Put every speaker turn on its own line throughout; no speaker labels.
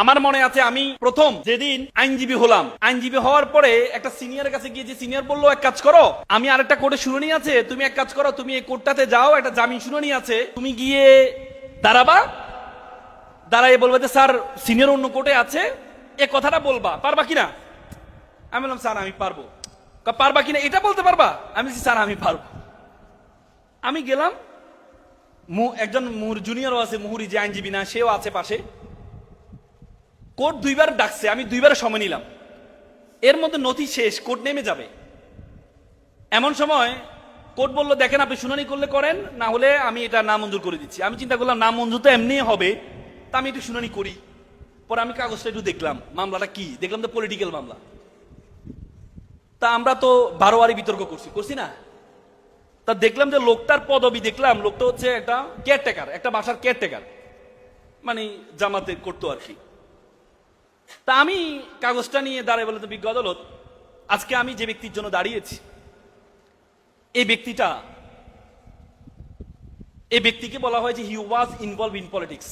আমার মনে আছে আমি প্রথম যেদিন আইনজীবী হলাম, আইনজীবী হওয়ার পরে একটা সিনিয়রের কাছে গিয়ে যে সিনিয়র বললো এক কাজ করো, আমি আরেকটা কোর্টে শুনানি আছে, তুমি এক কাজ করো, তুমি এই কোর্টটাতে যাও, একটা জামিন শুনানি আছে, তুমি গিয়ে দাঁড়াবা, দাঁড়াই বলবে যে স্যার সিনিয়র অন্য কোর্টে আছে, এ কথাটা বলবা, পারবা কিনা? আমি বললাম স্যার আমি পারবো। পারবা কিনা এটা বলতে পারবা? আমি বলছি স্যার আমি পারবো। আমি গেলাম, একজন জুনিয়রও আছে, মুহুরি যে আইনজীবী না সেও আছে পাশে। কোর্ট দুইবার ডাকছে, আমি দুইবার সময় নিলাম, এর মধ্যে নথি শেষ, কোর্ট নেমে যাবে। এমন সময় কোর্ট বলল দেখেন আপনি শুনানি করলে করেন, না হলে আমি এটা নামঞ্জুর করে দিচ্ছি। আমি চিন্তা করলাম নামঞ্জুর তো এমনি হবে, তা আমি একটু শুনানি করি। পরে আমি কাগজটা একটু দেখলাম, মামলাটা কি দেখলাম, তো পলিটিক্যাল মামলা। তা আমরা তো বারোয়ারি বিতর্ক করছি না, তা দেখলাম যে লোকটার পদবি দেখলাম, লোকটা হচ্ছে একটা কেয়ারটেকার, একটা বাসার কেয়ারটেকার, মানে জামাতে করতো আর কি। তা আমি কাগজটা নিয়ে দাঁড়ায় বলে, তো বিজ্ঞ আদালত, আজকে আমি যে ব্যক্তির জন্য দাঁড়িয়েছি এই ব্যক্তিকে বলা হয় যে he was involve in politics,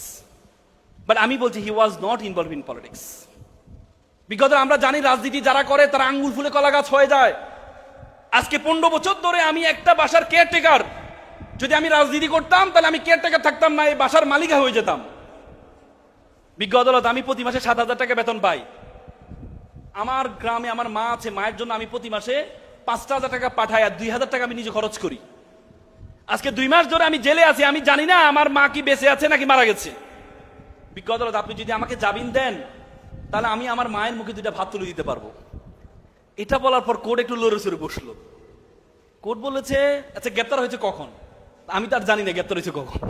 but আমি বলছি he was not involve in politics. বিগত আমরা জানি রাজনীতি যারা করে তারা আঙ্গুল ফুলে কলা গাছ হয়ে যায়। আজকে 15 বছর ধরে আমি একটা বাসার কেয়ারটেকার, যদি আমি রাজনীতি করতাম তাহলে আমি কেয়ারটেকার থাকতাম না, এই বাসার মালিকা হয়ে যেতাম। বিজ্ঞ আদালত, আমি প্রতি মাসে 7,000 টাকা বেতন পাই। আমার গ্রামে আমার মা আছে, মায়ের জন্য আমি প্রতি মাসে 5,000 টাকা পাঠাই, আর 2,000 টাকা আমি নিজে খরচ করি। আজকে 2 মাস ধরে আমি জেলে আছি, আমি জানি না আমার মা কি বেঁচে আছে নাকি মারা গেছে। বিজ্ঞ আদালত, আপনি যদি আমাকে জামিন দেন তাহলে আমি আমার মায়ের মুখে 2টা ভাত তুলে দিতে পারবো। এটা বলার পর কোর্ট একটু লড়ে সরে বসলো। কোর্ট বলেছে আচ্ছা গ্রেপ্তার হয়েছে কখন? আমি তার জানি না গ্রেপ্তার হয়েছে কখন।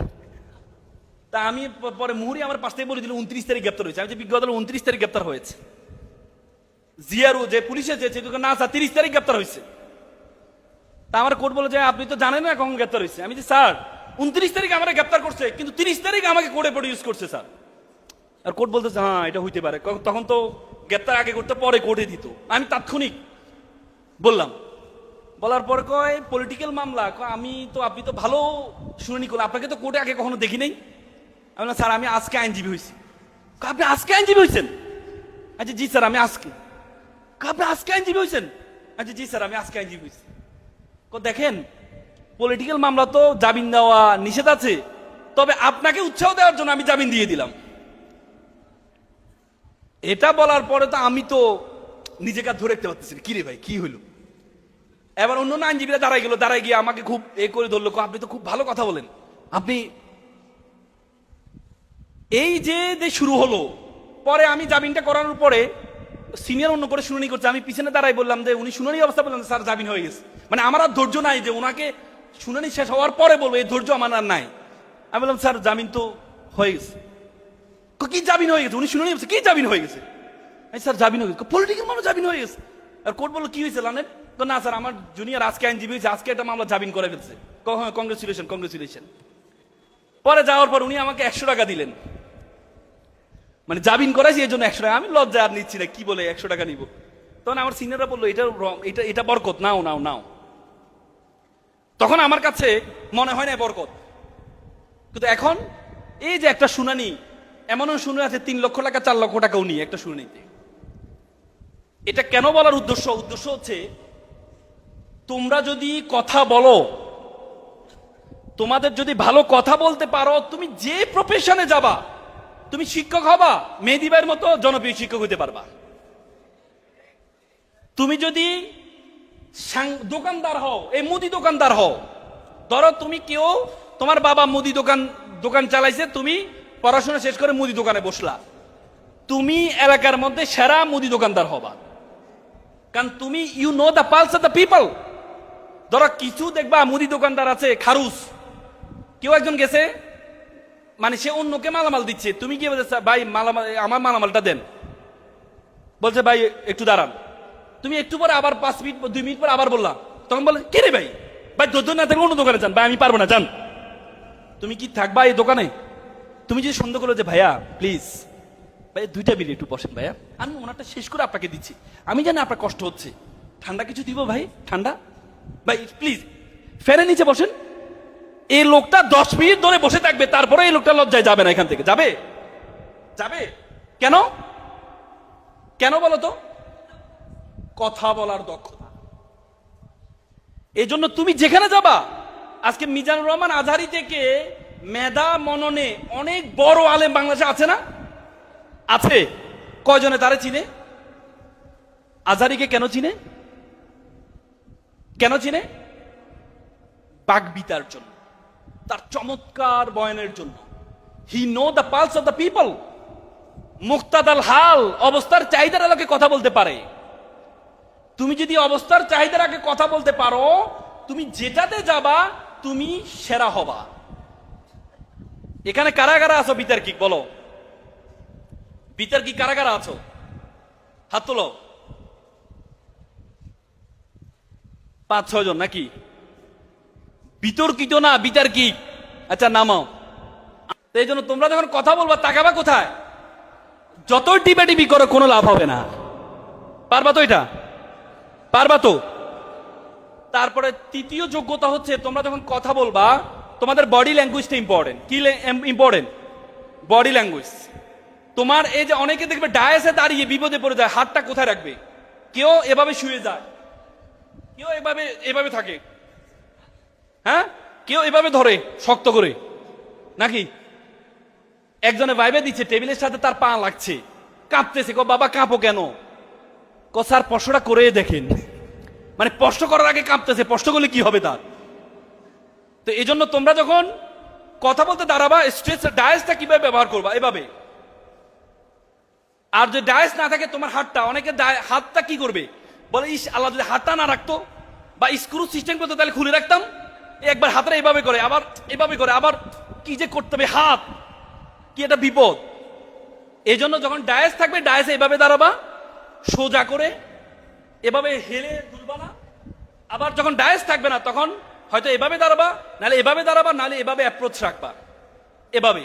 তা আমি পরে মুহুরি আমার পাশ থেকে বলে দিল 29 তারিখ গ্রেপ্তার হয়েছে। আমি যে বিজ্ঞ আদালত 29 তারিখ গ্রেপ্তার হয়েছে। জিয়ারু যে পুলিশে যেছে না স্যার 30 তারিখ গ্রেপ্তার হয়েছে। তা আমার কোর্ট বলে যে আপনি তো জানেন না কখন গ্রেপ্তার হয়েছে। আমি যে স্যার 29 তারিখ আমার গ্রেপ্তার করছে, কিন্তু 30 তারিখ আমাকে কোর্টে প্রডিউস করছে স্যার। আর কোর্ট বলতেছে হ্যাঁ এটা হইতে পারে, তখন তো গ্রেপ্তার আগে করতে পরে কোর্টে দিত। আমি তাৎক্ষণিক বললাম, বলার পর কয় পলিটিক্যাল মামলা, আমি তো আপনি তো ভালো শুনানি করলেন, আপনাকে তো কোর্টে আগে কখনো দেখি নাই। আমি বললাম স্যার আমি আজকে আইনজীবী হয়েছি। আপনি আজকে আইনজীবী হয়েছেন? আচ্ছা জি স্যার আমি আজকে। আপনি আজকে আইনজীবী হয়েছেন? আচ্ছা জি স্যার আমি আজকে আইনজীবী হয়েছি। দেখেন পলিটিক্যাল মামলা তো জামিন দেওয়া নিষেধ আছে, তবে আপনাকে উৎসাহ দেওয়ার জন্য আমি জামিন দিয়ে দিলাম। এটা বলার পরে তো আমি তো নিজেকে ধরে রাখতে পারতেছি কি রে ভাই কি হইলো। এবার অন্য আইনজীবীরা দাঁড়ায় গিয়ে আমাকে খুব করে ধরলো, আপনি তো খুব ভালো কথা বলেন আপনি। এই যে শুরু হলো, পরে আমি জামিনটা করানোর পরে সিনিয়র অন্য করে শুনানি করছে, আমি পিছনে দাঁড়াই বললাম যে উনি শুনানি অবস্থা বললাম স্যার জামিন হয়ে গেছে। মানে আমার আর ধৈর্য নাই যে ওনাকে শুনানি শেষ হওয়ার পরে বলবো, এই ধৈর্য আমার আর নাই। আমি বললাম স্যার জামিন তো হয়ে গেছে। কি জামিন হয়ে গেছে? উনি শুনানি হচ্ছে কি জামিন হয়ে গেছে? স্যার জামিন হয়ে গেছে, পলিটিক্যাল মামলা জামিন হয়ে গেছে। আর কোর্ট বললো কি হয়েছে লানেট? না স্যার আমার জুনিয়র আজকে আইনজীবী হয়েছে, আজকে একটা মামলা জামিন করে ফেলছে। কংগ্রেচুলেশন। পরে যাওয়ার পর উনি আমাকে 100 টাকা দিলেন, মানে জামিন করাইছি এই জন্য 100 টাকা। আমি লজ্জা আর নিচ্ছি না, কি বলে 100 টাকা নিব। তখন আমার সিনিয়ররা বললো এটা রং, এটা বরকত, নাও। তখন আমার কাছে মনে হয় না বরকত, কিন্তু এখন এই যে একটা শুনানি, এমনও শুনে আছে 3 লক্ষ টাকা 4 লক্ষ টাকাও নিয়ে একটা শুনানিতে। এটা কেন বলার উদ্দেশ্য হচ্ছে তোমরা যদি কথা বলো, তোমাদের যদি ভালো কথা বলতে পারো, তুমি যে প্রফেশনে যাবা, তুমি শিক্ষক হবা, মেহেদী ভাইয়ের মতো জনপ্রিয় শিক্ষক হতে পারবা। তুমি যদি দোকানদার হও, এই মুদি দোকানদার হও, ধরো তুমি কেউ, তোমার বাবা মুদি দোকান চালাইছে, তুমি পড়াশোনা শেষ করে মুদি দোকানে বসলা, তুমি এলাকার মধ্যে সেরা মুদি দোকানদার হবা, কারণ তুমি you know the pulse of the people. ধরো কিছু দেখবা মুদি দোকানদার আছে খারুস, কেউ একজন গেছে, মানে সে অন্যকে মালামাল দিচ্ছে, তুমি কি বলছে ভাই মালামাল, আমার মালামালটা দেন, বলছে ভাই একটু দাঁড়ান, তুমি একটু পরে আবার 5 মিনিট 2 মিনিট পরে আবার বললাম, তখন বলে কে রে ভাই ধৈর্য না থাকলে অন্য দোকানে যান, ভাই আমি পারবো না যান। তুমি কি থাকবা এই দোকানে? তুমি যদি সন্দেহ করো যে ভাইয়া প্লিজ ভাই 2টা মিনিট একটু বসেন ভাইয়া, আমি ওনারটা শেষ করে আপনাকে দিচ্ছি, আমি জানি আপনার কষ্ট হচ্ছে, ঠান্ডা কিছু দিব ভাই, ঠান্ডা ভাই প্লিজ ফ্যানের নিচে বসেন। এই লোকটা 10 মিনিট ধরে বসে থাকবে, তারপরে এই লোকটা লজ্জায় যাবে না, এখান থেকে যাবে? কেন? কেন বলো তো? কথা বলার দক্ষতা। এই জন্য তুমি যেখানে যাবা, আজকে মিজানুর রহমান আজহারি থেকে মেধা মননে অনেক বড় আলেম বাংলাদেশে আছে না? আছে। কয়জনে তারে চিনে? আজহারিকে কেন চিনে? কেন চিনে? বাকবিতার জন্য, তার চমৎকার বয়ানের জন্য। He know the pulse of the people. মুক্তাদাল হাল, অবস্থার চাহিদার আলোকে কথা বলতে পারে। তুমি যদি অবস্থার চাহিদার আগে কথা বলতে পারো, তুমি যেটাতে যাবা তুমি সেরা হবা। এখানে কারা কারা আছো বিতার্কিক? বলো, বিতার্কিক কারা কারা আছো? হাত তোলো। 5-6 জন নাকি? বিতর্কিত না, বিতার্কিক। আচ্ছা, নামাও। এই জন্য তোমরা যখন কথা বলবা তাকাবা কোথায়? যতই টিপাটিপি করো কোনো লাভ হবে না। পারবা তো? এটা পারবা তো? তারপরে তৃতীয় যোগ্যতা হচ্ছে, তোমরা যখন কথা বলবা তোমাদের বডি ল্যাঙ্গুয়েজটা ইম্পর্টেন্ট। কি ইম্পর্টেন্ট? Body language. তোমার এই যে অনেকে দেখবে ডায়াসে দাঁড়িয়ে বিপদে পড়ে যায়, হাতটা কোথায় রাখবে? কেউ এভাবে শুয়ে যায়, কেউ এভাবে এভাবে থাকে, হ্যাঁ, কেউ এভাবে ধরে শক্ত করে, নাকি? একজনে ভাইবে দিচ্ছে টেবিলের সাথে তার পা লাগছে, কাঁপতেছে। বাবা কাঁপো কেন? স্যার স্পর্শটা করে দেখেন। মানে স্পর্শ করার আগে কাঁপতেছে, স্পর্শ করলে কি হবে তার? তো এই জন্য তোমরা যখন কথা বলতে দাঁড়াবা, স্ট্রেস ডায়াসটা কিভাবে ব্যবহার করবা? এভাবে। আর যদি ডায়াস না থাকে তোমার হাতটা, অনেকে হাতটা কি করবে বলে, ইস আল্লাহ যদি হাতটা না রাখতো বা স্ক্রু সিস্টেম করতো তাহলে খুলে রাখতাম। একবার হাতটা এভাবে করে, আবার এভাবে করে, আবার কি যে করতে হবে, হাত কি এটা বিপদ। এই জন্য যখন ডায়াস থাকবে ডায়াসে এভাবে দাঁড়াবা, সোজা করে এভাবে হেলে তুলবা না। আবার যখন ডায়াস থাকবে না তখন হয়তো এভাবে দাঁড়াবা, নাহলে এভাবে দাঁড়াবা, নাহলে এভাবে অ্যাপ্রোচ রাখবা, এভাবে।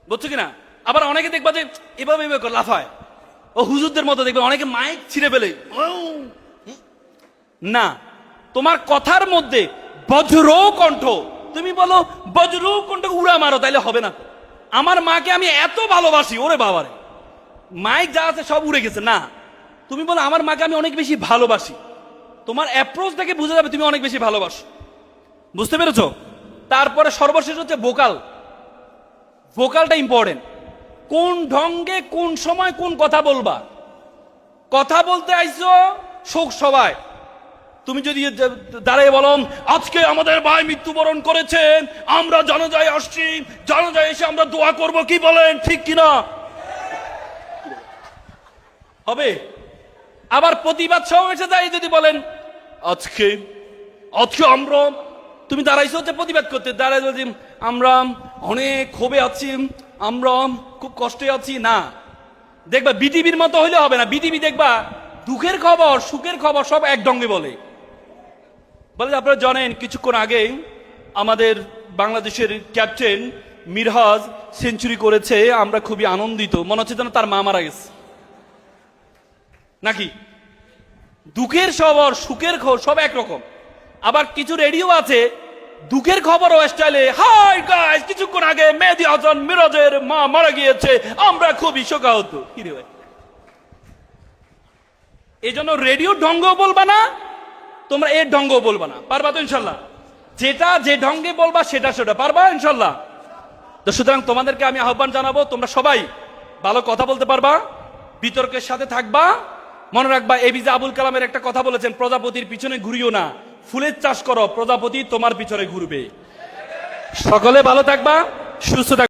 বুঝছো কিনা? আবার অনেকে দেখবা যে এভাবে এভাবে করে লাফায়, ও হুজুরদের মতো দেখবে, অনেকে মাইক ছিঁড়ে ফেলে না। তোমার কথার মধ্যে বজ্র কণ্ঠ, তুমি বলো বজ্র কণ্ঠ উড়া মারো, তাইলে হবে না। আমার মাকে আমি এত ভালোবাসি, ওরে বাবারে, মাইক যা আছে সব উড়ে গেছে না। তুমি বলো আমার মাকে আমি অনেক বেশি ভালোবাসি, তোমার অ্যাপ্রোচ থেকে বুঝে যাবে তুমি অনেক বেশি ভালোবাসো। বুঝতে পেরেছো? তারপরে সর্বশেষ হচ্ছে ভোকাল। ভোকালটা ইম্পর্টেন্ট। কোন ঢঙ্গে কোন সময় কোন কথা বলবা। কথা বলতে আইছো শোক সবাই, তুমি যদি দাঁড়িয়ে বলো আজকে আমাদের ভাই মৃত্যুবরণ করেছেন, আমরা জানাজায় আসছি, জানাজায় এসে আমরা দোয়া করব, কি বলেন, ঠিক কিনা? হবে? আবার প্রতিবাদ সমাবেশে দাঁড়িয়ে যদি বলেন আজকে আজকে আমরা, তুমি দাঁড়াইছো হচ্ছে প্রতিবাদ করতে, দাঁড়াই বলছি আমরা অনেক ক্ষোভে আছি, আমরা খুব কষ্টে আছি, না। দেখবা বিটিভির মতো হইলে হবে না। বিটিভি দেখবা দুঃখের খবর সুখের খবর সব এক ঢঙ্গে বলে। আপনারা জানেন কিছুক্ষণ আগে আমাদের বাংলাদেশের ক্যাপ্টেন মিরহাজ সেঞ্চুরি করেছে, আমরা খুবই আনন্দিত। মনে হচ্ছে যেন তার মা মারা গেছে, নাকি? দুঃখের খবর সুখের খবর সব একরকম। আবার কিছু রেডিও আছে দুঃখের খবর ও স্টাইলে, হাই গাইস কিছুক্ষণ আগে মেহেদী হাসান মিরাজের মা মারা গিয়েছে, আমরা খুবই শোকাহত। কি রে ভাই, এই জন্য রেডিও ঢঙ্গ বলবা না, তোমরা এর ঢঙ্গ বলবা না। পারবা তো ইনশাল্লাহ? যেটা যে ঢঙ্গে বলবা সেটা সেটা পারবা ইনশাল্লাহ। তো সুতরাং তোমাদেরকে আমি আহ্বান জানাবো, তোমরা সবাই ভালো কথা বলতে পারবা, বিতর্কের সাথে থাকবা। মনে রাখবা এপিজে আবুল কালামের একটা কথা বলেছেন, প্রজাপতির পিছনে ঘুরিও না, ফুলের চাষ করো, প্রজাপতি তোমার পিছনে ঘুরবে। সকলে ভালো থাকবা, সুস্থ থাকবা।